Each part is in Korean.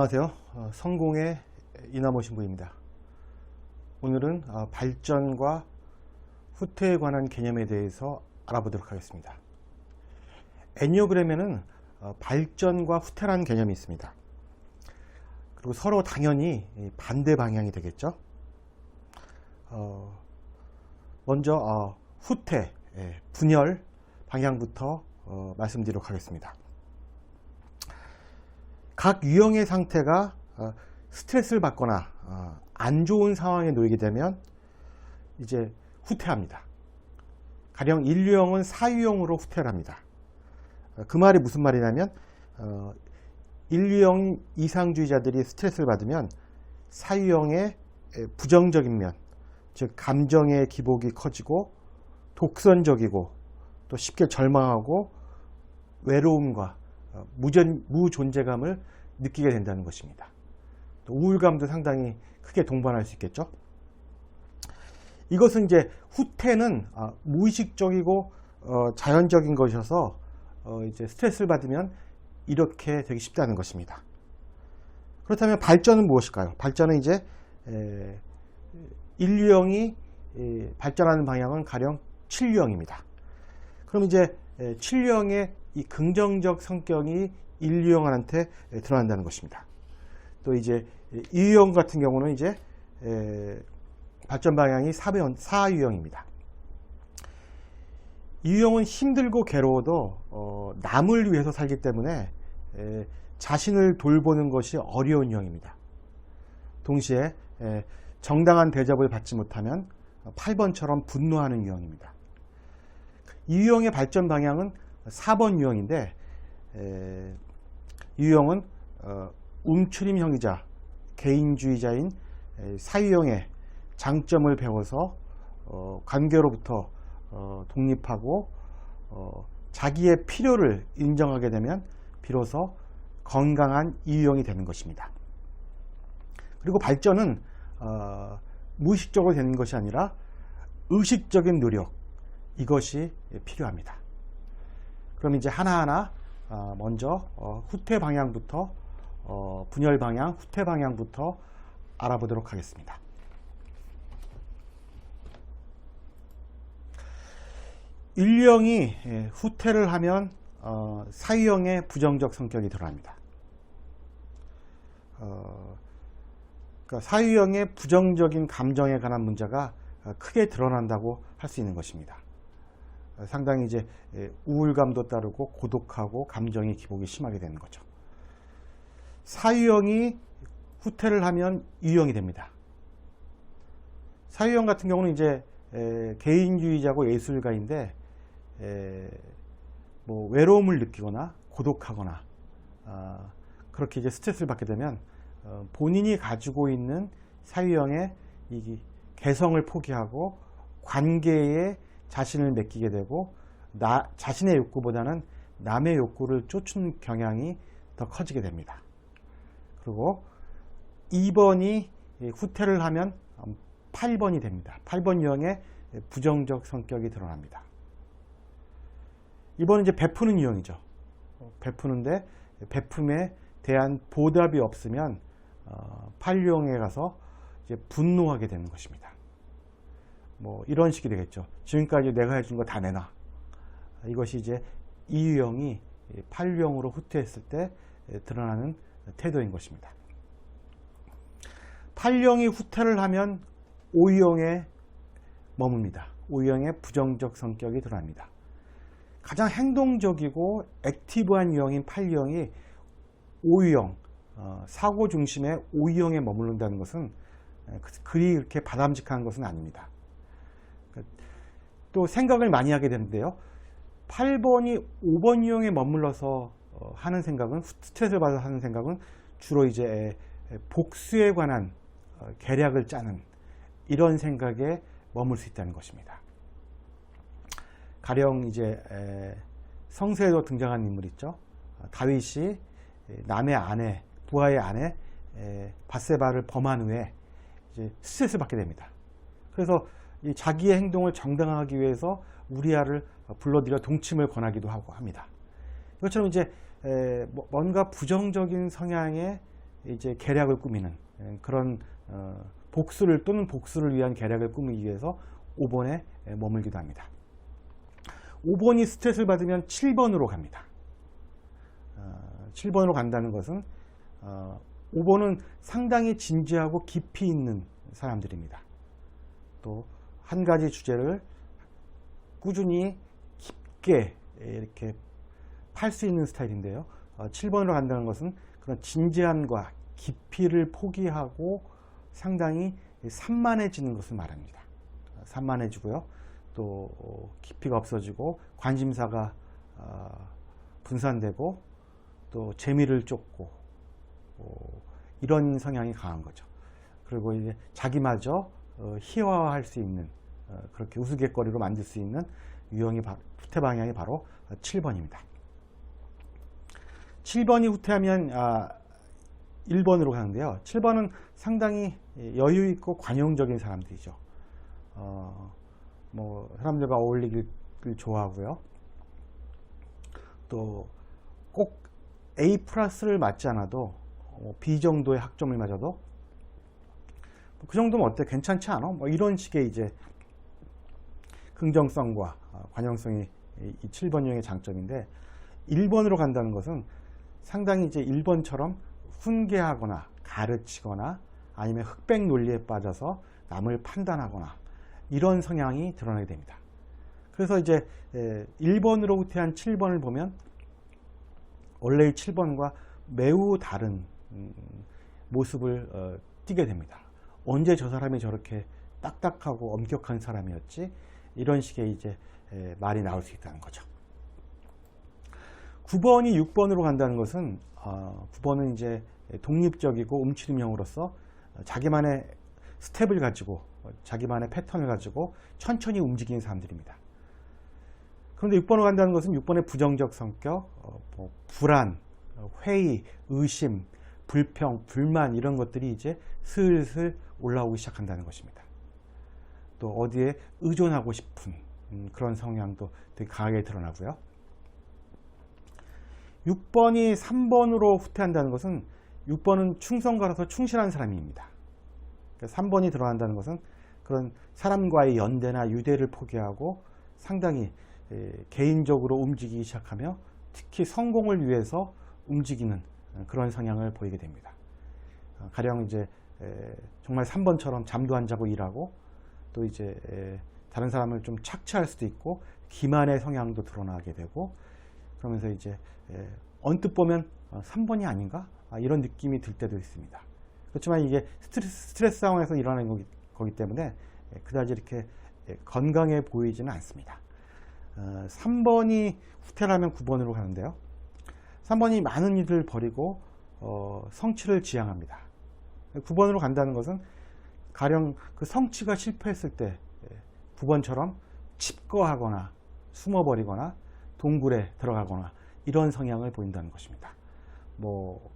안녕하세요. 성공의 이나모 신부입니다. 오늘은 발전과 후퇴에 관한 개념에 대해서 알아보도록 하겠습니다. 애니어그램에는 발전과 후퇴라는 개념이 있습니다. 그리고 서로 당연히 반대 방향이 되겠죠. 먼저 후퇴, 분열 방향부터 말씀드리도록 하겠습니다. 각 유형의 상태가 스트레스를 받거나 안 좋은 상황에 놓이게 되면 이제 후퇴합니다. 가령 1유형은 4유형으로 후퇴를 합니다. 그 말이 무슨 말이냐면 1유형 이상주의자들이 스트레스를 받으면 4유형의 부정적인 면, 즉 감정의 기복이 커지고 독선적이고 또 쉽게 절망하고 외로움과 무존재감을 느끼게 된다는 것입니다. 또 우울감도 상당히 크게 동반할 수 있겠죠. 이것은 이제 후퇴는 무의식적이고 자연적인 것이어서 이제 스트레스를 받으면 이렇게 되기 쉽다는 것입니다. 그렇다면 발전은 무엇일까요? 발전은 이제 1유형이 발전하는 방향은 가령 7유형입니다. 그럼 이제 7유형의 이 긍정적 성격이 1유형한테 드러난다는 것입니다. 또 이제 2유형 같은 경우는 이제 발전 방향이 4유형입니다. 2유형은 힘들고 괴로워도 남을 위해서 살기 때문에 자신을 돌보는 것이 어려운 유형입니다. 동시에 정당한 대접을 받지 못하면 8번처럼 분노하는 유형입니다. 2유형의 발전 방향은 4번 유형인데 유형은 움츠림형이자 개인주의자인 4유형의 장점을 배워서 관계로부터 독립하고 자기의 필요를 인정하게 되면 비로소 건강한 2유형이 되는 것입니다. 그리고 발전은 무의식적으로 되는 것이 아니라 의식적인 노력, 이것이 필요합니다. 그럼 이제 하나하나 먼저 후퇴 방향부터 분열 방향, 후퇴 방향부터 알아보도록 하겠습니다. 1유형이 후퇴를 하면 4유형의 부정적 성격이 드러납니다. 그러니까 4유형의 부정적인 감정에 관한 문제가 크게 드러난다고 할 수 있는 것입니다. 상당히 이제 우울감도 따르고 고독하고 감정의 기복이 심하게 되는 거죠. 4유형이 후퇴를 하면 2유형이 됩니다. 4유형 같은 경우는 이제 개인주의자고 예술가인데 뭐 외로움을 느끼거나 고독하거나 그렇게 이제 스트레스를 받게 되면 본인이 가지고 있는 4유형의 이 개성을 포기하고 관계에 자신을 맡기게 되고 자신의 욕구보다는 남의 욕구를 쫓는 경향이 더 커지게 됩니다. 그리고 2번이 후퇴를 하면 8번이 됩니다. 8번 유형의 부정적 성격이 드러납니다. 이번은 이제 베푸는 유형이죠. 베푸는데 베품에 대한 보답이 없으면 8유형에 가서 이제 분노하게 되는 것입니다. 뭐 이런 식이 되겠죠. 지금까지 내가 해준 거 다 내놔. 이것이 이제 2유형이 8유형으로 후퇴했을 때 드러나는 태도인 것입니다. 8유형이 후퇴를 하면 5유형에 머뭅니다. 5유형의 부정적 성격이 드러납니다. 가장 행동적이고 액티브한 유형인 8유형이 5유형, 사고 중심의 5유형에 머무른다는 것은 그리 그렇게 바람직한 것은 아닙니다. 또 생각을 많이 하게 되는데요. 8번이 5번 유형에 머물러서 하는 생각은, 스트레스를 받아서 하는 생각은 주로 이제 복수에 관한 계략을 짜는 이런 생각에 머물 수 있다는 것입니다. 가령 이제 성서에도 등장한 인물 있죠. 다윗이 남의 아내, 부하의 아내 밧세바를 범한 후에 이제 스트레스를 받게 됩니다. 그래서 이 자기의 행동을 정당화하기 위해서 우리아를 불러들여 동침을 권하기도 하고 합니다. 이것처럼 이제 뭔가 부정적인 성향의 이제 계략을 꾸미는 그런 복수를 또는 복수를 위한 계략을 꾸미기 위해서 5번에 머물기도 합니다. 5번이 스트레스를 받으면 7번으로 갑니다. 7번으로 간다는 것은 5번은 상당히 진지하고 깊이 있는 사람들입니다. 또 한 가지 주제를 꾸준히 깊게 이렇게 팔 수 있는 스타일인데요. 7번으로 간다는 것은 그런 진지함과 깊이를 포기하고 상당히 산만해지는 것을 말합니다. 산만해지고요. 또 깊이가 없어지고 관심사가 분산되고 또 재미를 쫓고 이런 성향이 강한 거죠. 그리고 이제 자기마저 희화화할 수 있는 그렇게 우스갯거리로 만들 수 있는 유형이 후퇴 방향이 바로 7번입니다. 7번이 후퇴하면 1번으로 가는데요. 7번은 상당히 여유 있고 관용적인 사람들이죠. 뭐 사람들과 어울리길 좋아하고요. 또 꼭 A 플러스를 맞지 않아도 B 정도의 학점을 맞아도 그 정도면 어때? 괜찮지 않아? 뭐 이런 식의 이제 긍정성과 관용성이 이 7번 유형의 장점인데 1번으로 간다는 것은 상당히 이제 1번처럼 훈계하거나 가르치거나 아니면 흑백 논리에 빠져서 남을 판단하거나 이런 성향이 드러나게 됩니다. 그래서 이제 1번으로 후퇴한 7번을 보면 원래의 7번과 매우 다른 모습을 띠게 됩니다. 언제 저 사람이 저렇게 딱딱하고 엄격한 사람이었지? 이런 식의 이제 말이 나올 수 있다는 거죠. 9번이 6번으로 간다는 것은 9번은 이제 독립적이고 움츠림형으로서 자기만의 스텝을 가지고 자기만의 패턴을 가지고 천천히 움직이는 사람들입니다. 그런데 6번으로 간다는 것은 6번의 부정적 성격, 불안, 회의, 의심, 불평, 불만 이런 것들이 이제 슬슬 올라오기 시작한다는 것입니다. 또 어디에 의존하고 싶은 그런 성향도 되게 강하게 드러나고요. 6번이 3번으로 후퇴한다는 것은 6번은 충성가라서 충실한 사람입니다. 3번이 드러난다는 것은 그런 사람과의 연대나 유대를 포기하고 상당히 개인적으로 움직이기 시작하며 특히 성공을 위해서 움직이는 그런 성향을 보이게 됩니다. 가령 이제 정말 3번처럼 잠도 안 자고 일하고 또 이제 다른 사람을 좀 착취할 수도 있고 기만의 성향도 드러나게 되고 그러면서 이제 언뜻 보면 3번이 아닌가? 이런 느낌이 들 때도 있습니다. 그렇지만 이게 스트레스 상황에서 일어나는 거기 때문에 그다지 이렇게 건강해 보이지는 않습니다. 3번이 후퇴하면 9번으로 가는데요. 3번이 많은 일을 벌이고 성취를 지향합니다. 9번으로 간다는 것은 가령 그 성취가 실패했을 때 9번처럼 칩거하거나 숨어버리거나 동굴에 들어가거나 이런 성향을 보인다는 것입니다. 뭐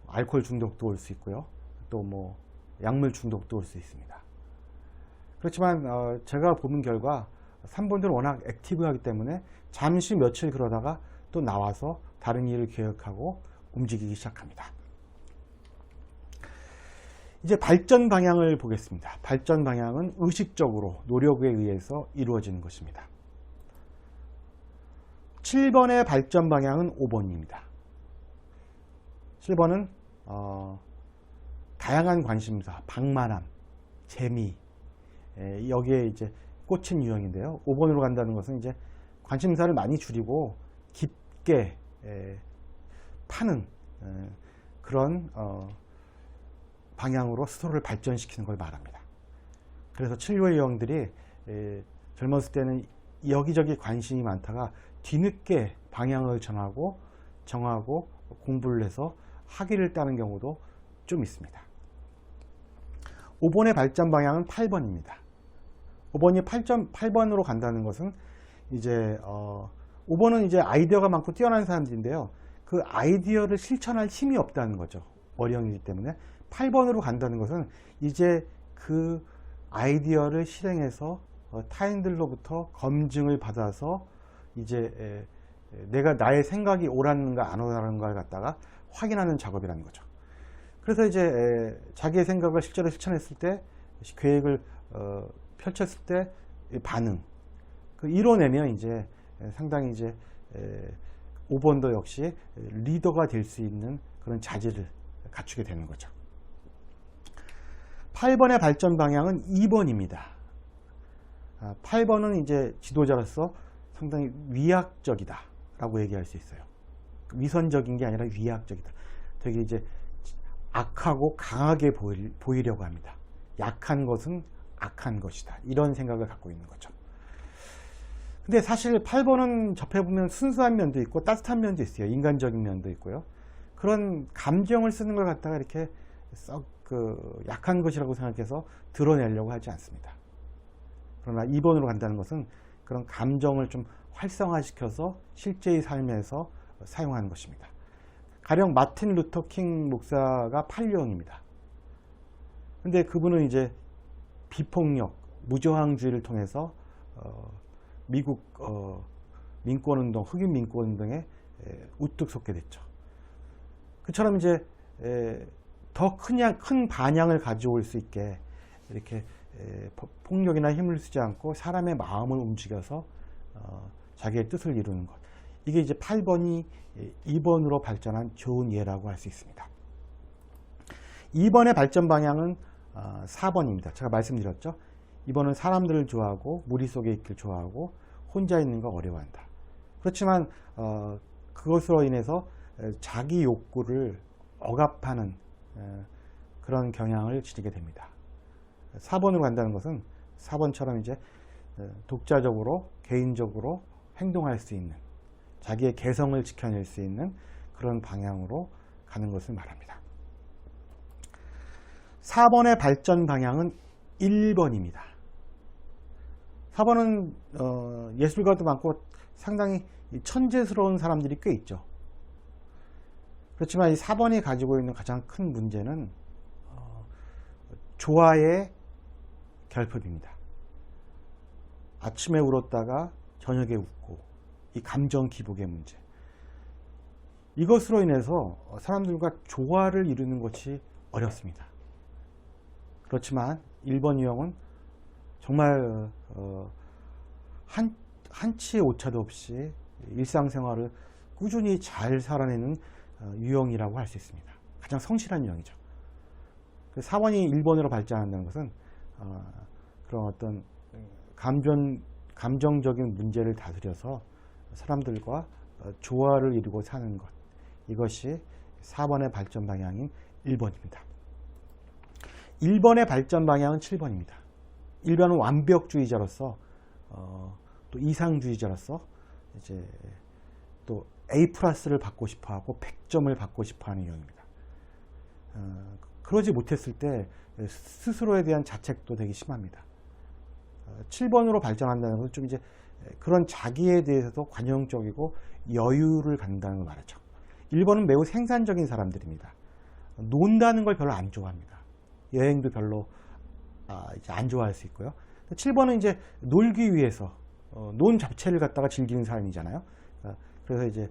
알코올 중독도 올 수 있고요. 또 뭐 약물 중독도 올 수 있습니다. 그렇지만 제가 보는 결과 3번들은 워낙 액티브하기 때문에 잠시 며칠 그러다가 또 나와서 다른 일을 계획하고 움직이기 시작합니다. 이제 발전 방향을 보겠습니다. 발전 방향은 의식적으로 노력에 의해서 이루어지는 것입니다. 7번의 발전 방향은 5번입니다. 7번은 다양한 관심사, 방만함, 재미 여기에 이제 꽂힌 유형인데요. 5번으로 간다는 것은 이제 관심사를 많이 줄이고 깊게 파는 그런 방향으로 스스로를 발전시키는 걸 말합니다. 그래서 7호 유형들이 젊었을 때는 여기저기 관심이 많다가 뒤늦게 방향을 정하고 공부를 해서 학위를 따는 경우도 좀 있습니다. 5번의 발전 방향은 8번입니다. 5번이 8번으로 간다는 것은 이제 5번은 이제 아이디어가 많고 뛰어난 사람들인데요. 그 아이디어를 실천할 힘이 없다는 거죠. 어령이기 때문에 8번으로 간다는 것은 이제 그 아이디어를 실행해서 타인들로부터 검증을 받아서 이제 나의 생각이 옳았는가 안 옳았는가를 갖다가 확인하는 작업이라는 거죠. 그래서 이제 자기의 생각을 실제로 실천했을 때, 계획을 펼쳤을 때 반응, 이뤄내면 이제 상당히 이제 5번도 역시 리더가 될 수 있는 그런 자질을 갖추게 되는 거죠. 8번의 발전 방향은 2번입니다. 8번은 이제 지도자로서 상당히 위약적이다 라고 얘기할 수 있어요. 위선적인 게 아니라 위약적이다. 되게 이제 악하고 강하게 보이려고 합니다. 약한 것은 악한 것이다. 이런 생각을 갖고 있는 거죠. 근데 사실 8번은 접해보면 순수한 면도 있고 따뜻한 면도 있어요. 인간적인 면도 있고요. 그런 감정을 쓰는 걸 갖다가 이렇게 썩 약한 것이라고 생각해서 드러내려고 하지 않습니다. 그러나 2번으로 간다는 것은 그런 감정을 좀 활성화시켜서 실제의 삶에서 사용하는 것입니다. 가령 마틴 루터 킹 목사가 8령입니다. 근데 그분은 이제 비폭력, 무저항주의를 통해서 미국 민권운동, 흑인 민권운동에 우뚝 솟게 됐죠. 그처럼 이제 더 큰 반향을 가져올 수 있게 이렇게 폭력이나 힘을 쓰지 않고 사람의 마음을 움직여서 자기의 뜻을 이루는 것. 이게 이제 8번이 2번으로 발전한 좋은 예라고 할 수 있습니다. 2번의 발전 방향은 4번입니다. 제가 말씀드렸죠. 2번은 사람들을 좋아하고 무리 속에 있길 좋아하고 혼자 있는 거 어려워한다. 그렇지만 그것으로 인해서 자기 욕구를 억압하는 그런 경향을 지니게 됩니다. 4번으로 간다는 것은 4번처럼 이제 독자적으로 개인적으로 행동할 수 있는, 자기의 개성을 지켜낼 수 있는 그런 방향으로 가는 것을 말합니다. 4번의 발전 방향은 1번입니다. 4번은 예술가도 많고 상당히 천재스러운 사람들이 꽤 있죠. 그렇지만 이 4번이 가지고 있는 가장 큰 문제는 조화의 결핍입니다. 아침에 울었다가 저녁에 웃고, 이 감정 기복의 문제. 이것으로 인해서 사람들과 조화를 이루는 것이 어렵습니다. 그렇지만 1번 유형은 정말 한치의 오차도 없이 일상생활을 꾸준히 잘 살아내는 유형이라고 할 수 있습니다. 가장 성실한 유형이죠. 4번이 1번으로 발전한다는 것은 그런 어떤 감정적인 문제를 다스려서 사람들과 조화를 이루고 사는 것, 이것이 4번의 발전 방향인 1번입니다. 1번의 발전 방향은 7번입니다. 1번은 완벽주의자로서 또 이상주의자로서 이제 또 A+를 받고 싶어하고 100점을 받고 싶어하는 유형입니다. 그러지 못했을 때 스스로에 대한 자책도 되게 심합니다. 7번으로 발전한다는 것은 좀 이제 그런 자기에 대해서도 관용적이고 여유를 갖는다는 걸 말하죠. 1번은 매우 생산적인 사람들입니다. 논다는 걸 별로 안 좋아합니다. 여행도 별로 이제 안 좋아할 수 있고요. 7번은 이제 놀기 위해서 논 자체를 갖다가 즐기는 사람이잖아요. 그래서 이제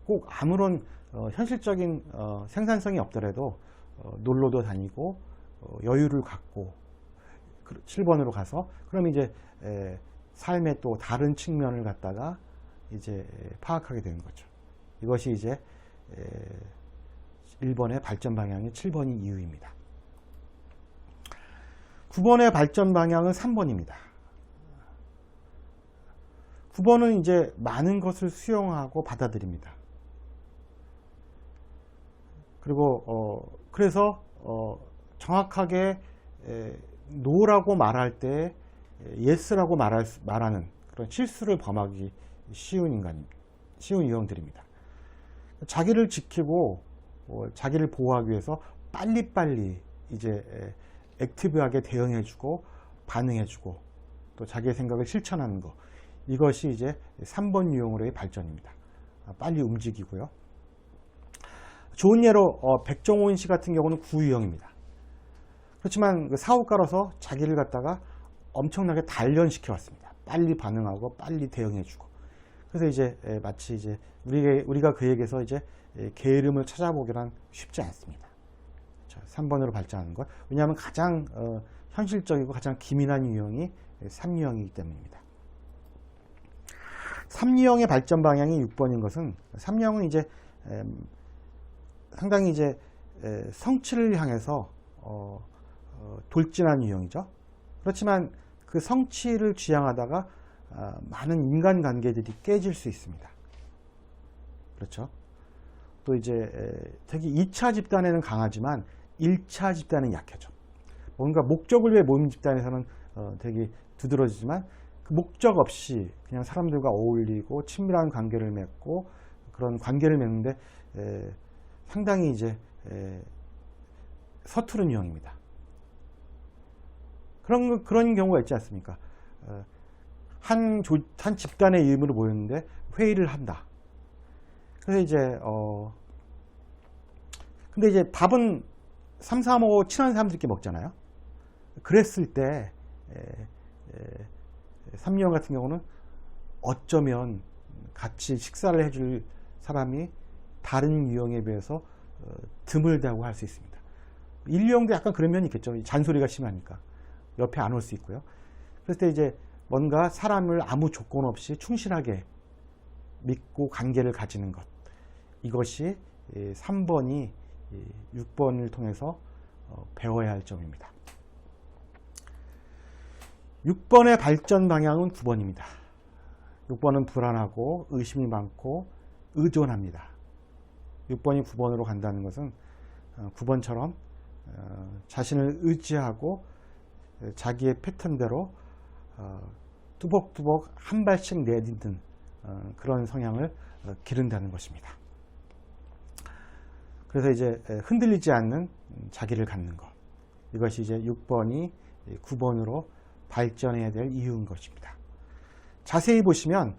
꼭 아무런 현실적인 생산성이 없더라도 놀러도 다니고 여유를 갖고 7번으로 가서 그럼 이제 삶의 또 다른 측면을 갖다가 이제 파악하게 되는 거죠. 이것이 이제 1번의 발전 방향이 7번인 이유입니다. 9번의 발전 방향은 3번입니다. 9번은 이제 많은 것을 수용하고 받아들입니다. 그리고 그래서 정확하게 노라고 말할 때 예스라고 말하는 그런 실수를 범하기 쉬운 유형들입니다. 자기를 지키고 자기를 보호하기 위해서 빨리빨리 이제 액티브하게 대응해주고 반응해주고 또 자기의 생각을 실천하는 것, 이것이 이제 3번 유형으로의 발전입니다. 빨리 움직이고요. 좋은 예로 백종원 씨 같은 경우는 9유형입니다. 그렇지만 사업가로서 자기를 갖다가 엄청나게 단련시켜 왔습니다. 빨리 반응하고 빨리 대응해주고. 그래서 이제 마치 이제 우리가 그에게서 이제 게으름을 찾아보기란 쉽지 않습니다. 자, 3번으로 발전하는 것. 왜냐하면 가장 현실적이고 가장 기민한 유형이 3유형이기 때문입니다. 3유형의 발전 방향이 6번인 것은 3유형은 이제 상당히 이제 성취를 향해서 돌진한 유형이죠. 그렇지만 그 성취를 지향하다가 많은 인간관계들이 깨질 수 있습니다. 그렇죠. 또 이제 특히 2차 집단에는 강하지만 1차 집단은 약해져. 뭔가 목적을 위해 모인 집단에서는 되게 두드러지지만 그 목적 없이 그냥 사람들과 어울리고 친밀한 관계를 맺고 그런 관계를 맺는데 상당히 이제 서투른 유형입니다. 그런 경우가 있지 않습니까? 한 집단의 이름으로 모였는데 회의를 한다. 그래서 이제 근데 이제 밥은 3, 4, 5 친한 사람들끼리 먹잖아요. 그랬을 때 3유형 같은 경우는 어쩌면 같이 식사를 해줄 사람이 다른 유형에 비해서 드물다고 할 수 있습니다. 1유형도 약간 그런 면이 있겠죠. 잔소리가 심하니까 옆에 안 올 수 있고요. 그럴 때 이제 뭔가 사람을 아무 조건 없이 충실하게 믿고 관계를 가지는 것, 이것이 3번이 6번을 통해서 배워야 할 점입니다. 6번의 발전 방향은 9번입니다. 6번은 불안하고 의심이 많고 의존합니다. 6번이 9번으로 간다는 것은 9번처럼 자신을 의지하고 자기의 패턴대로 뚜벅뚜벅 한 발씩 내딛는 그런 성향을 기른다는 것입니다. 그래서 이제 흔들리지 않는 자기를 갖는 것, 이것이 이제 6번이 9번으로 발전해야 될 이유인 것입니다. 자세히 보시면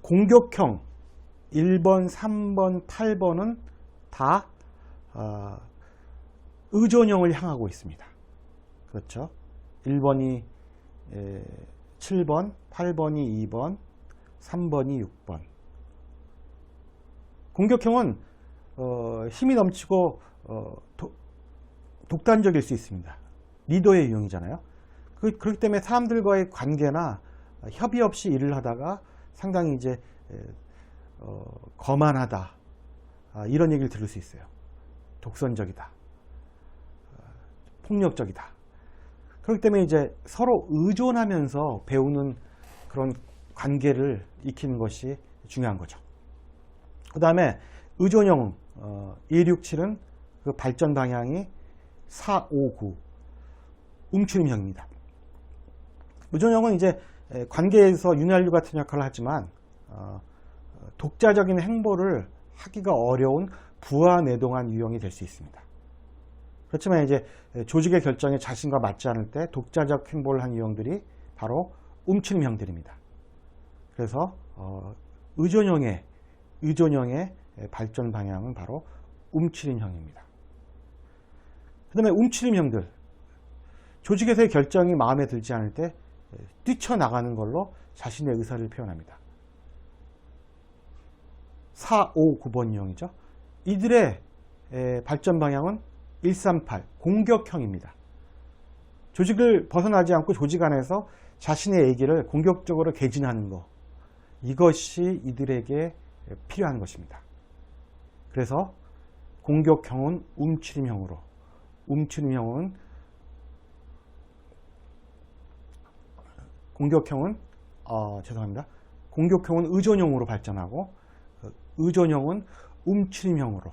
공격형 1번, 3번, 8번은 다 의존형을 향하고 있습니다. 그렇죠? 1번이 7번, 8번이 2번, 3번이 6번. 공격형은 힘이 넘치고 독단적일 수 있습니다. 리더의 유형이잖아요. 그렇기 때문에 사람들과의 관계나 협의 없이 일을 하다가 상당히 이제 거만하다, 이런 얘기를 들을 수 있어요. 독선적이다, 폭력적이다. 그렇기 때문에 이제 서로 의존하면서 배우는 그런 관계를 익히는 것이 중요한 거죠. 그 다음에 의존형 167은 그 발전 방향이 4, 5, 9 움츠림형입니다. 의존형은 이제 관계에서 윤활유 같은 역할을 하지만 독자적인 행보를 하기가 어려운 부하내동한 유형이 될 수 있습니다. 그렇지만 이제 조직의 결정에 자신과 맞지 않을 때 독자적 행보를 한 유형들이 바로 움츠림형들입니다. 그래서 의존형의 발전 방향은 바로 움츠림형입니다. 그 다음에 움츠림형들, 조직에서의 결정이 마음에 들지 않을 때 뛰쳐나가는 걸로 자신의 의사를 표현합니다. 4, 5, 9번 유형이죠. 이들의 발전 방향은 138, 공격형입니다. 조직을 벗어나지 않고 조직 안에서 자신의 얘기를 공격적으로 개진하는 것, 이것이 이들에게 필요한 것입니다. 그래서 공격형은 움츠림형으로, 공격형은 의존형으로 발전하고, 의존형은 움츠림형으로,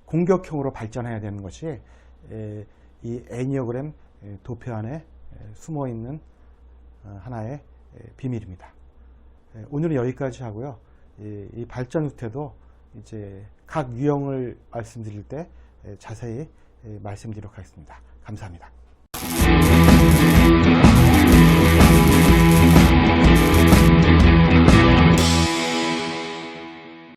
공격형으로 발전해야 되는 것이 이 애니어그램 도표 안에 숨어있는 하나의 비밀입니다. 오늘은 여기까지 하고요. 이 발전 후퇴도 이제 각 유형을 말씀드릴 때 자세히 말씀드리도록 하겠습니다. 감사합니다.